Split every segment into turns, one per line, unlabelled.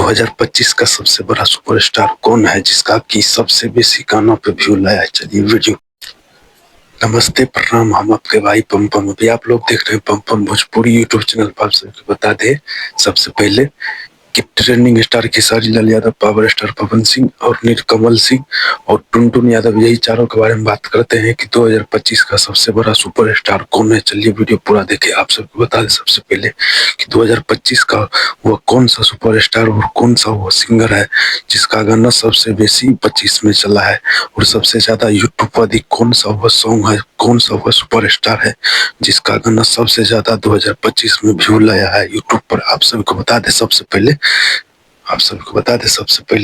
2025 का सबसे बड़ा सुपरस्टार कौन है जिसका कि सबसे बेसी गानों पे व्यू लाया है? चलिए वीडियो। नमस्ते प्रणाम, हम आपके भाई पम अभी आप लोग देख रहे हैं पम भोजपुरी यूट्यूब चैनल पर। आप सबको बता दे सबसे पहले कि trending star Khesari Lal Yadav, power star Pawan Singh और नीलकमल सिंह और टुनटुन यादव, यही चारों के बारे में बात करते हैं कि 2025 का सबसे बड़ा सुपरस्टार कौन है। चलिए वीडियो पूरा देखें। आप सबको बता दें सबसे पहले कि 2025 का वो कौन सा सुपरस्टार और कौन सा वो सिंगर है जिसका गाना सबसे बेसी 25 में चला है और सबसे ज्यादा यूट्यूब पर अधिक कौन सा वो सॉन्ग है, कौन सा वो सुपरस्टार है जिसका गाना सबसे ज्यादा 2025 में व्यू लाया है यूट्यूब पर। आप सबको बता दें सबसे पहले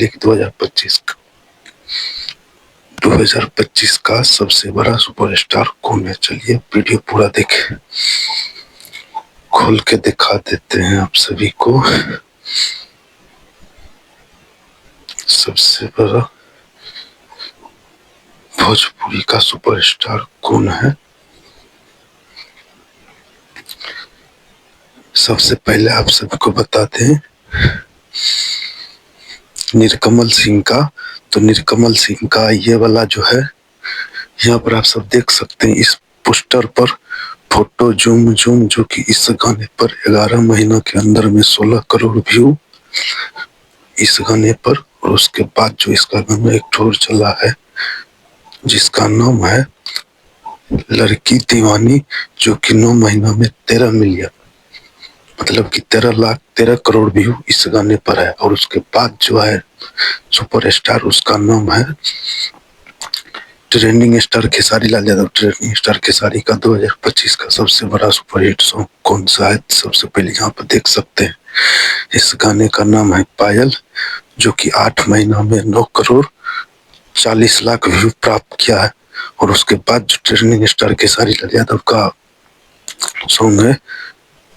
कि 2025 का सबसे बड़ा सुपरस्टार कौन है। चलिए वीडियो पूरा देखें, खोल के दिखा देते हैं आप सभी को। सबसे बड़ा भोजपुरी का सुपरस्टार कौन है? सबसे पहले आप सभी को बता दें नीलकमल सिंह का। तो नीलकमल सिंह का ये वाला जो है, यहाँ पर आप सब देख सकते हैं इस पोस्टर पर फोटो जूम जो कि इस गाने पर 11 महीना के अंदर में 16 करोड़ व्यू इस गाने पर। और उसके बाद जो इसका गाना एक ठोर चला है जिसका नाम है लड़की दीवानी, जो कि 9 महीना में 13 मिलियन, मतलब कि 13 करोड़ व्यू इस गाने पर है। और उसके बाद जो है सुपरस्टार, उसका नाम है trending star Khesari Lal Yadav. Trending star Khesari का 2025 का सबसे बड़ा सुपरहिट सॉन्ग कौन सा है? सबसे पहले यहाँ पर देख सकते हैं इस गाने का नाम है पायल, जो कि 8 महीना में 9 करोड़ 40 लाख व्यू प्राप्त किया है। और उसके बाद जो ट्रेंडिंग स्टार खेसारी लाल यादव का सॉन्ग है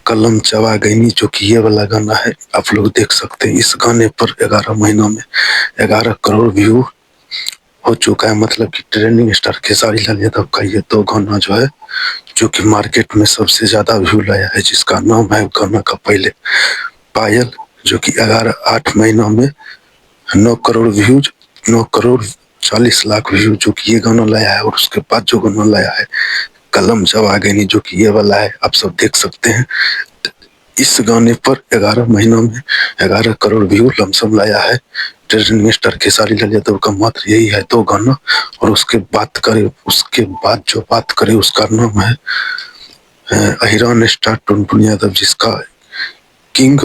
कलम चबा गईनी, जो कि ये वाला गाना है। आप लोग देख सकते हैं इस गाने पर 11 महीनों में 11 करोड़ व्यू हो चुका है। मतलब कि ट्रेंडिंग स्टार खेसारी लाल यादव का ये 2 गाना जो है जो कि मार्केट में सबसे ज्यादा व्यू लाया है, जिसका नाम है गाना का पहले पायल, जो कि 8 महीनों में 9 करोड़ व्यूज, 9 करोड़ 40 लाख व्यू जो कि ये गाना लाया है। और उसके बाद जो गाना लाया है कलम जब आ गई, जो कि ये वाला है। आप सब देख सकते हैं इस गाने पर 11 महीनों में 11 करोड़ व्यू लमसम लाया है ट्रेंडिंग स्टार खेसारी लाल यादव का। मात्र यही है 2 गाना। और उसके बाद करें उसका नाम है अहिरान स्टार टुनटुन यादव, जिसका किंग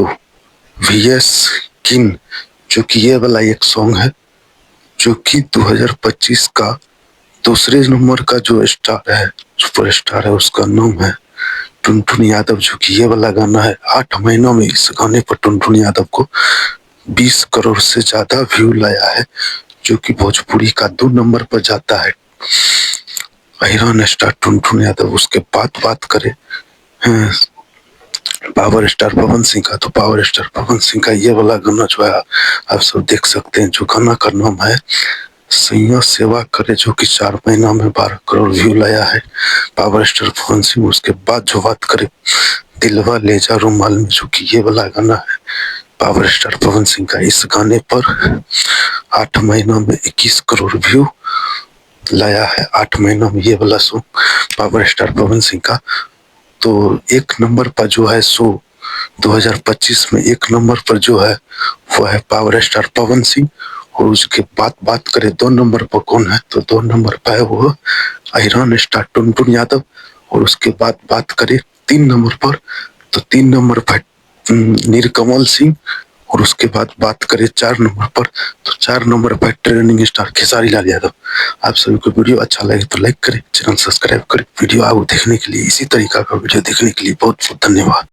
VS किंग, जो कि ये वाला एक सॉन्ग है जो कि 2025 का दूसरे नंबर का जो स्टार है, सुपरस्टार है, उसका नाम है टुनटुन यादव, जो कि ये वाला गाना है। 8 महीनों में इस गाने पर टुनटुन यादव को 20 करोड़ से ज्यादा व्यू लाया है, जो कि भोजपुरी का 2 नंबर पर जाता है अहिरान स्टार टुनटुन यादव। उसके बाद बात करें पावर स्टार पवन सिंह का। तो पावर स्टार पवन सिंह का ये वाला गाना जो है आप सब देख सकते हैं, जो गाना का नाम है सैया सेवा करे, जो कि 4 महीना में 12 करोड़ व्यू लाया है पावर स्टार पवन सिंह। उसके बाद जो बात करें दिलवा ले जा रुमाल में, जो कि ये वाला गाना है पावर स्टार पवन सिंह का। इस गाने पर 8 महीना में 21 करोड़ व्यू लाया है 8 महीना में ये वाला song power star Pawan Singh का। तो 1 नंबर पर जो है 2025 में 1 नंबर पर जो है वो है पावर स्टार पवन सिंह। और उसके बाद बात करें 2 नंबर पर कौन है, तो 2 नंबर पर है वो अहिरान स्टार टुनटुन यादव। और उसके बाद बात करें 3 नंबर पर, तो 3 नंबर पर नीलकमल सिंह। और उसके बाद बात करें 4 नंबर पर, तो 4 नंबर पर ट्रेंडिंग स्टार खेसारी लाल यादव। आप सभी को वीडियो अच्छा लगे तो लाइक करें, चैनल सब्सक्राइब करें। वीडियो आगे देखने के लिए, इसी तरीका का वीडियो देखने के लिए बहुत बहुत धन्यवाद।